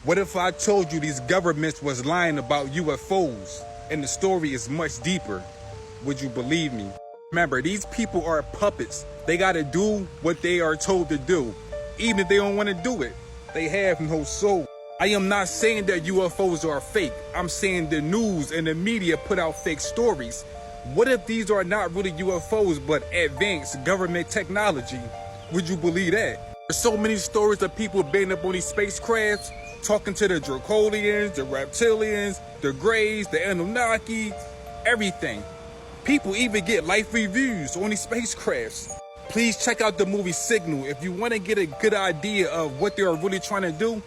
What if I told you these governments was lying about UFOs and the story is much deeper? Would you believe me? Remember, these people are puppets. They gotta do what they are told to do. Even if they don't wanna do it, they have no soul. I am not saying that UFOs are fake. I'm saying the news and the media put out fake stories. What if these are not really UFOs but advanced government technology? Would you believe that? There's so many stories of people being up on these spacecrafts, talking to the Dracolians, the Reptilians, the Greys, the Anunnaki, everything. People even get life reviews on these spacecrafts. Please check out the movie Signal if you want to get a good idea of what they are really trying to do.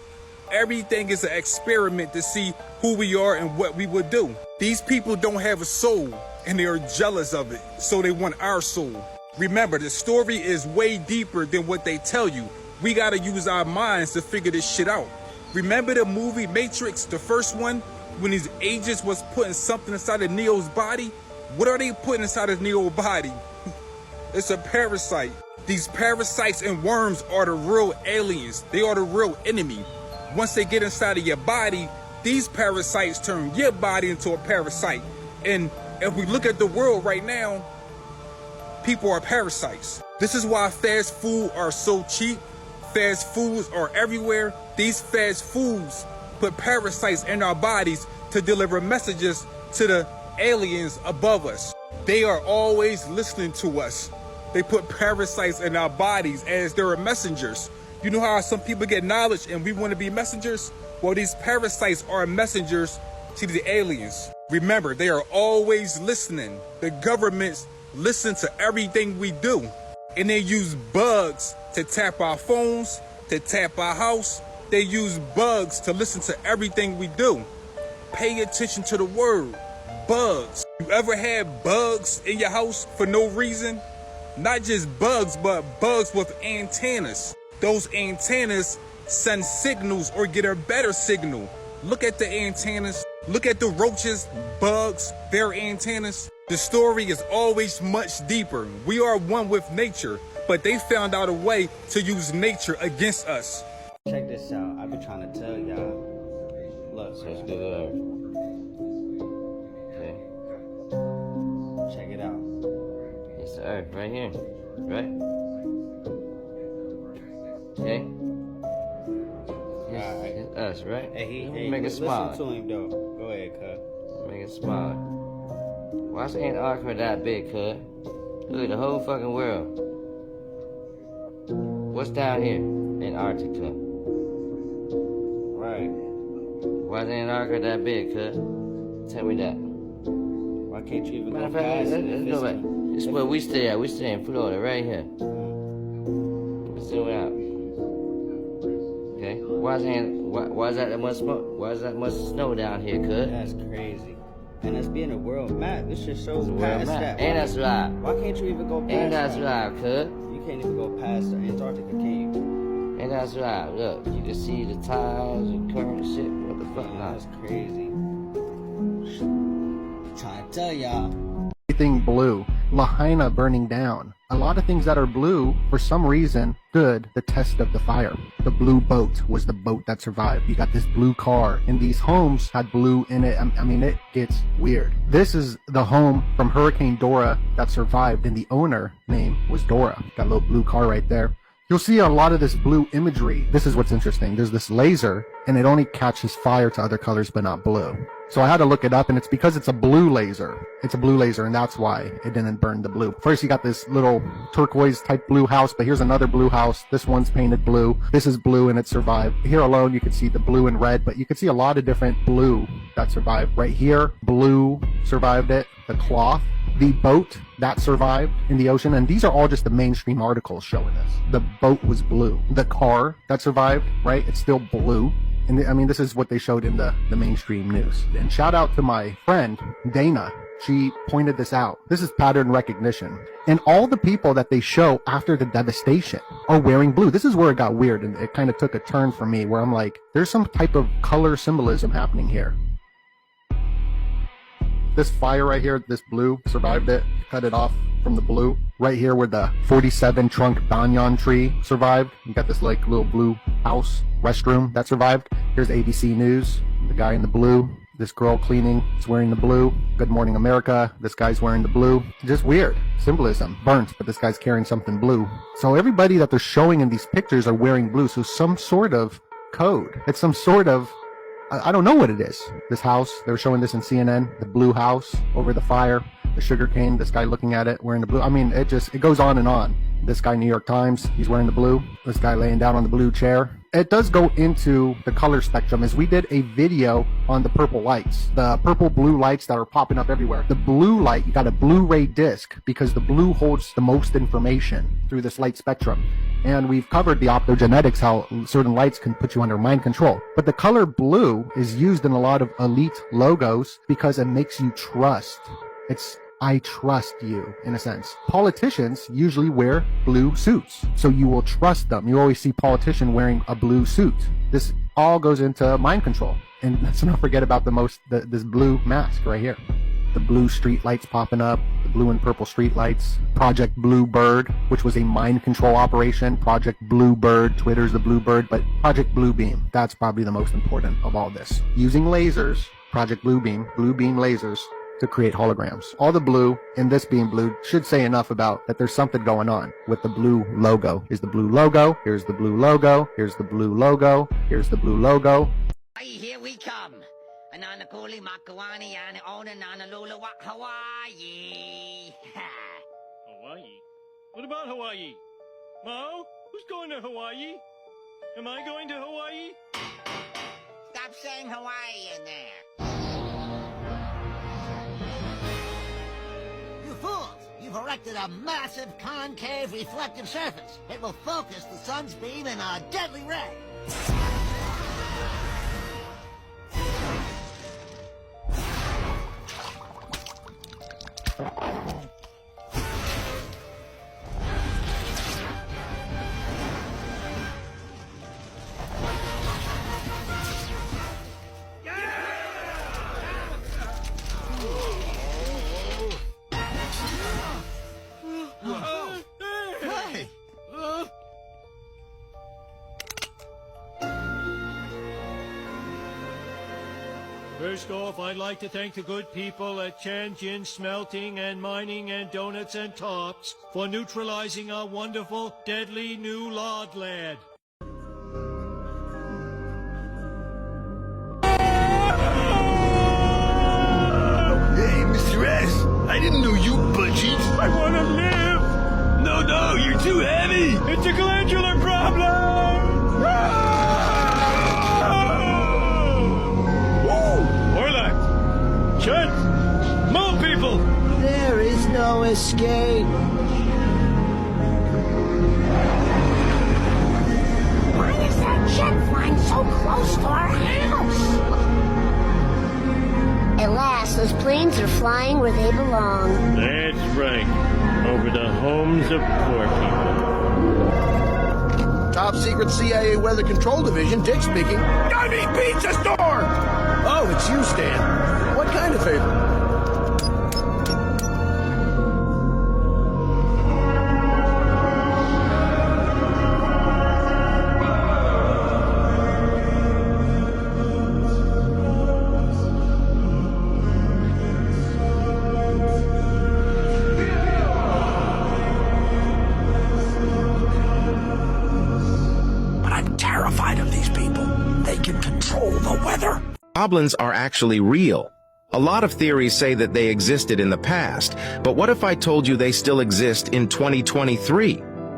Everything is an experiment to see who we are and what we would do. These people don't have a soul and they are jealous of it, so they want our soul. Remember, the story is way deeper than what they tell you. We gotta use our minds to figure this shit out. Remember the movie Matrix, the first one, when these agents was putting something inside of Neo's body? What are they putting inside of Neo's body? It's a parasite. These parasites and worms are the real aliens. They are the real enemy. Once they get inside of your body, these parasites turn your body into a parasite. And if we look at the world right now, people are parasites. This is why fast food are so cheap. Fast foods are everywhere. These fast foods put parasites in our bodies to deliver messages to the aliens above us. They are always listening to us. They put parasites in our bodies as their messengers. You know how some people get knowledge and we want to be messengers? Well, these parasites are messengers to the aliens. Remember, they are always listening. The governments listen to everything we do. And they use bugs to tap our phones, to tap our house. They use bugs to listen to everything we do. Pay attention to the word, bugs. You ever had bugs in your house for no reason? Not just bugs, but bugs with antennas. Those antennas send signals or get a better signal. Look at the antennas. Look at the roaches, bugs, their antennas. The story is always much deeper. We are one with nature, but they found out a way to use nature against us. Check this out. I've been trying to tell y'all. Look, so it's good. Okay. Check it out. It's the earth right here, right? Okay. It's us, right? Hey, make it smaller. Listen to him though. Go ahead, cuz. Make it smaller. Why's Antarctica that big, cuz? Look at the whole fucking world. What's down here? Antarctica. Right. Why's Antarctica that big, cuz? Tell me that. Why can't you even Matter go of fact, past let's go back. This is where we stay at. We stay in Florida, right here. Let's zoom out. Okay. Why is that much smoke? Why is that much snow down here, cuz? That's crazy. And that's being a world map. This just shows past that. And that's live. Why can't you even go past And that's that? live, cuz. You can't even go past the Antarctica, can you? And that's live. Look, you can see the tides and current shit. What the fuck? Yeah, Nah. that's crazy. I'm trying to tell y'all. Everything blue. Lahaina burning down. A lot of things that are blue, for some reason, stood the test of the fire. The blue boat was the boat that survived. You got this blue car, and these homes had blue in it. I mean, it gets weird. This is the home from Hurricane Dora that survived, and the owner name was Dora. Got a little blue car right there. You'll see a lot of this blue imagery. This is what's interesting. There's this laser, and it only catches fire to other colors, but not blue. So I had to look it up, and it's because it's a blue laser. It's a blue laser, and that's why it didn't burn the blue. First, you got this little turquoise type blue house, but here's another blue house. This one's painted blue. This is blue, and it survived. Here alone, you can see the blue and red, but you can see a lot of different blue that survived. Right here, blue survived it. The cloth, the boat that survived in the ocean, and these are all just the mainstream articles showing this. The boat was blue. The car that survived, right, it's still blue. And I mean, this is what they showed in the mainstream news. And shout out to my friend, Dana. She pointed this out. This is pattern recognition. And all the people that they show after the devastation are wearing blue. This is where it got weird, and it kind of took a turn for me where I'm like, there's some type of color symbolism happening here. This fire right here, this blue, survived it, cut it off from the blue. Right here where the 47 trunk banyan tree survived. You got this like little blue house, restroom that survived. Here's ABC News, the guy in the blue. This girl cleaning is wearing the blue. Good Morning America, this guy's wearing the blue. Just weird. Symbolism. Burnt, but this guy's carrying something blue. So everybody that they're showing in these pictures are wearing blue, so some sort of code. It's some sort of, I don't know what it is. This house, they were showing this in CNN, the blue house over the fire, the sugar cane, this guy looking at it, wearing the blue. I mean, it goes on and on. This guy, New York Times, he's wearing the blue. This guy laying down on the blue chair. It does go into the color spectrum, as we did a video on the purple lights, the purple blue lights that are popping up everywhere. The blue light, you got a Blu-ray disc because the blue holds the most information through this light spectrum. And we've covered the optogenetics, how certain lights can put you under mind control. But the color blue is used in a lot of elite logos because it makes you trust. It's I trust you, in a sense. Politicians usually wear blue suits, so you will trust them. You always see politician wearing a blue suit. This all goes into mind control. And let's not forget about this blue mask right here. The blue street lights popping up, the blue and purple street lights. Project Bluebird, which was a mind control operation. Project Bluebird, Twitter's the Bluebird, but Project Bluebeam, that's probably the most important of all this. Using lasers, Project Bluebeam lasers, to create holograms. All the blue and this being blue should say enough about that there's something going on with the blue logo. Here's the blue logo, here's the blue logo, here's the blue logo, here's the blue logo. Here we come. Ananakuli Makawani and Onananalula Hawaii. Hawaii? What about Hawaii? Mo? Who's going to Hawaii? Am I going to Hawaii? Stop saying Hawaii in there. You fools! You've erected a massive concave reflective surface. It will focus the sun's beam in a deadly ray. First off, I'd like to thank the good people at Tianjin Smelting and Mining and Donuts and Tops for neutralizing our wonderful, deadly new log lad. Hey, Mr. S, I didn't know you budgied. I want to live! No, you're too heavy. It's a glandular problem! Shut! Move, people! There is no escape. Why is that jet flying so close to our house? At last, those planes are flying where they belong. That's right. Over the homes of poor people. Top secret CIA Weather Control Division, Dick speaking. I mean pizza store! Oh, it's you, Stan. What kind of favor? But I'm terrified of these people. They can control the weather. Goblins are actually real. A lot of theories say that they existed in the past, but what if I told you they still exist in 2023?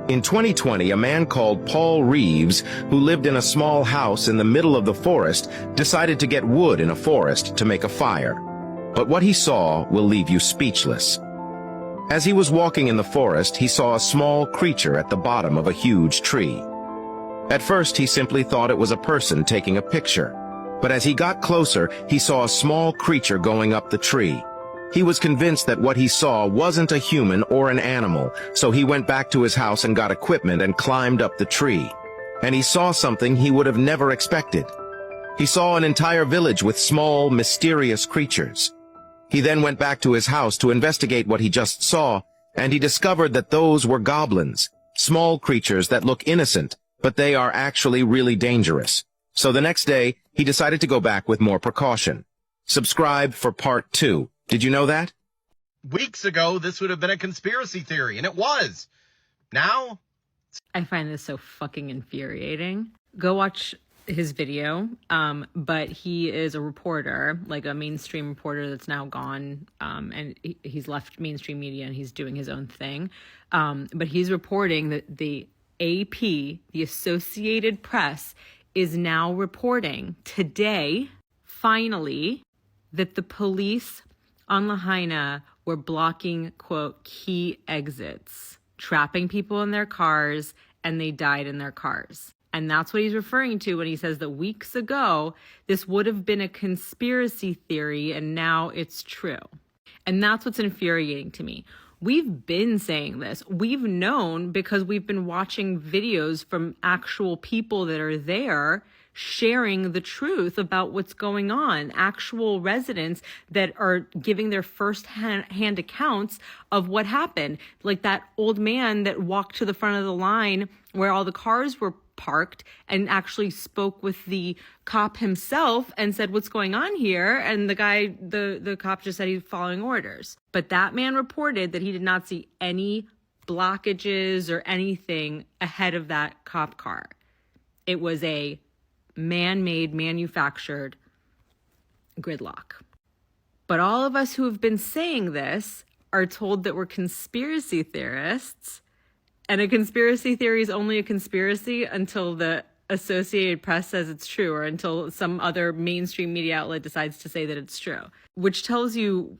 In 2020, a man called Paul Reeves, who lived in a small house in the middle of the forest, decided to get wood in a forest to make a fire. But what he saw will leave you speechless. As he was walking in the forest, he saw a small creature at the bottom of a huge tree. At first, he simply thought it was a person taking a picture. But as he got closer, he saw a small creature going up the tree. He was convinced that what he saw wasn't a human or an animal, so he went back to his house and got equipment and climbed up the tree. And he saw something he would have never expected. He saw an entire village with small, mysterious creatures. He then went back to his house to investigate what he just saw, and he discovered that those were goblins, small creatures that look innocent, but they are actually really dangerous. So the next day, He decided to go back with more precaution. Subscribe for part 2. Did you know that? Weeks ago, this would have been a conspiracy theory, and it was. Now? I find this so fucking infuriating. Go watch his video, but he is a reporter, like a mainstream reporter that's now gone, and he's left mainstream media and he's doing his own thing. But he's reporting that the AP, the Associated Press, is now reporting today, finally, that the police on Lahaina were blocking, quote, key exits, trapping people in their cars, and they died in their cars. And that's what he's referring to when he says that weeks ago, this would have been a conspiracy theory and now it's true. And that's what's infuriating to me. We've been saying this. We've known because we've been watching videos from actual people that are there sharing the truth about what's going on, actual residents that are giving their first-hand accounts of what happened. Like that old man that walked to the front of the line where all the cars were parked and actually spoke with the cop himself and said, what's going on here? And the guy, the cop just said he's following orders. But that man reported that he did not see any blockages or anything ahead of that cop car. It was a man-made, manufactured gridlock. But all of us who have been saying this are told that we're conspiracy theorists, and a conspiracy theory is only a conspiracy until the Associated Press says it's true, or until some other mainstream media outlet decides to say that it's true, which tells you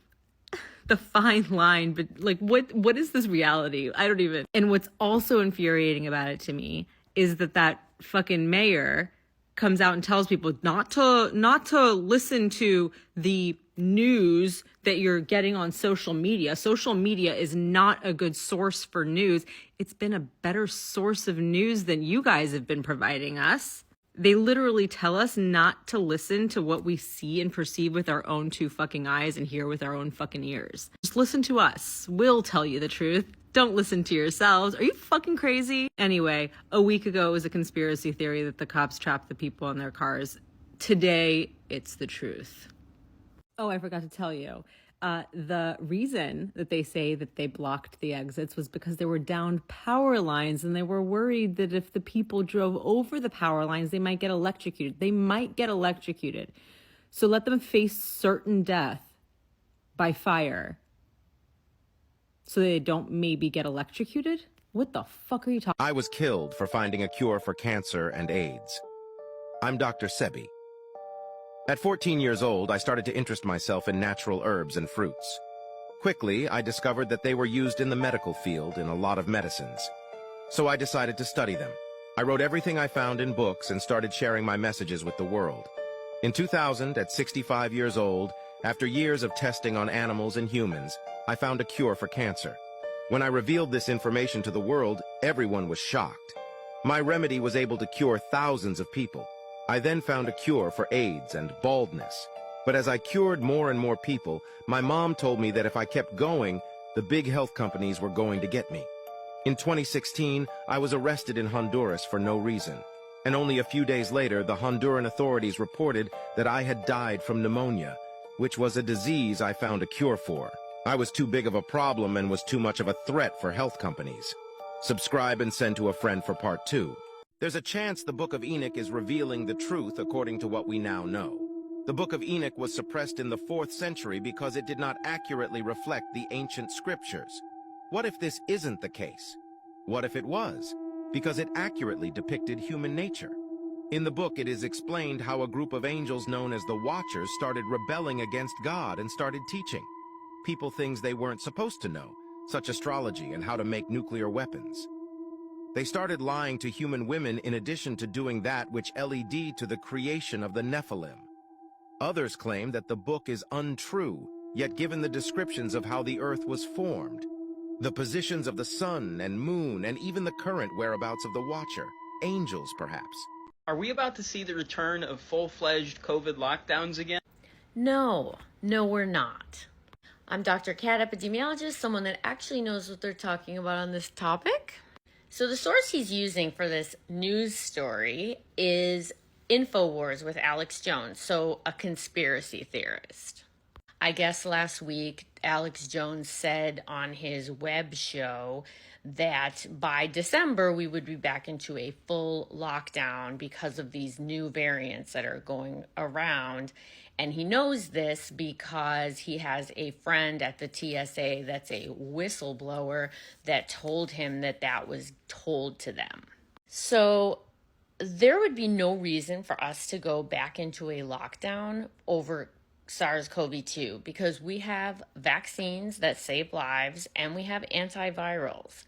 the fine line. But like, what is this reality? I don't even. And what's also infuriating about it to me is that fucking mayor comes out and tells people not to listen to the news that you're getting on social media. Social media is not a good source for news. It's been a better source of news than you guys have been providing us. They literally tell us not to listen to what we see and perceive with our own two fucking eyes and hear with our own fucking ears. Just listen to us. We'll tell you the truth. Don't listen to yourselves. Are you fucking crazy? Anyway, a week ago it was a conspiracy theory that the cops trapped the people in their cars. Today, it's the truth. Oh, I forgot to tell you. The reason that they say that they blocked the exits was because there were downed power lines, and they were worried that if the people drove over the power lines, they might get electrocuted. They might get electrocuted. So let them face certain death by fire so they don't maybe get electrocuted? What the fuck are you talking about? I was killed for finding a cure for cancer and AIDS. I'm Dr. Sebi. At 14 years old, I started to interest myself in natural herbs and fruits. Quickly, I discovered that they were used in the medical field in a lot of medicines. So I decided to study them. I wrote everything I found in books and started sharing my messages with the world. In 2000, at 65 years old, after years of testing on animals and humans, I found a cure for cancer. When I revealed this information to the world, everyone was shocked. My remedy was able to cure thousands of people. I then found a cure for AIDS and baldness. But as I cured more and more people, my mom told me that if I kept going, the big health companies were going to get me. In 2016, I was arrested in Honduras for no reason. And only a few days later, the Honduran authorities reported that I had died from pneumonia, which was a disease I found a cure for. I was too big of a problem and was too much of a threat for health companies. Subscribe and send to a friend for part 2. There's a chance the Book of Enoch is revealing the truth according to what we now know. The Book of Enoch was suppressed in the 4th century because it did not accurately reflect the ancient scriptures. What if this isn't the case? What if it was? Because it accurately depicted human nature. In the book, it is explained how a group of angels known as the Watchers started rebelling against God and started teaching people things they weren't supposed to know, such astrology and how to make nuclear weapons. They started lying to human women in addition to doing that which led to the creation of the Nephilim. Others claim that the book is untrue, yet given the descriptions of how the earth was formed, the positions of the sun and moon, and even the current whereabouts of the Watcher, angels perhaps. Are we about to see the return of full-fledged COVID lockdowns again? No, we're not. I'm Dr. Cat, epidemiologist, someone that actually knows what they're talking about on this topic. So the source he's using for this news story is InfoWars with Alex Jones, so a conspiracy theorist. I guess last week, Alex Jones said on his web show that by December, we would be back into a full lockdown because of these new variants that are going around. And he knows this because he has a friend at the TSA that's a whistleblower that told him that that was told to them. So there would be no reason for us to go back into a lockdown over SARS-CoV-2 because we have vaccines that save lives and we have antivirals.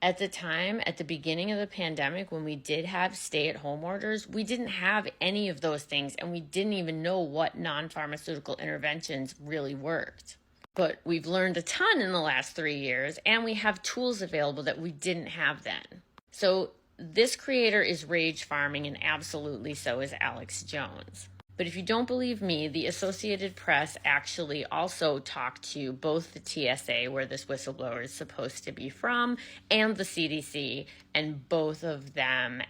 At the time, at the beginning of the pandemic, when we did have stay-at-home orders, we didn't have any of those things and we didn't even know what non-pharmaceutical interventions really worked. But we've learned a ton in the last 3 years and we have tools available that we didn't have then. So this creator is rage farming and absolutely so is Alex Jones. But if you don't believe me, the Associated Press actually also talked to both the TSA, where this whistleblower is supposed to be from, and the CDC, and both of them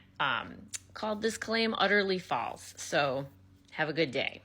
called this claim utterly false. So have a good day.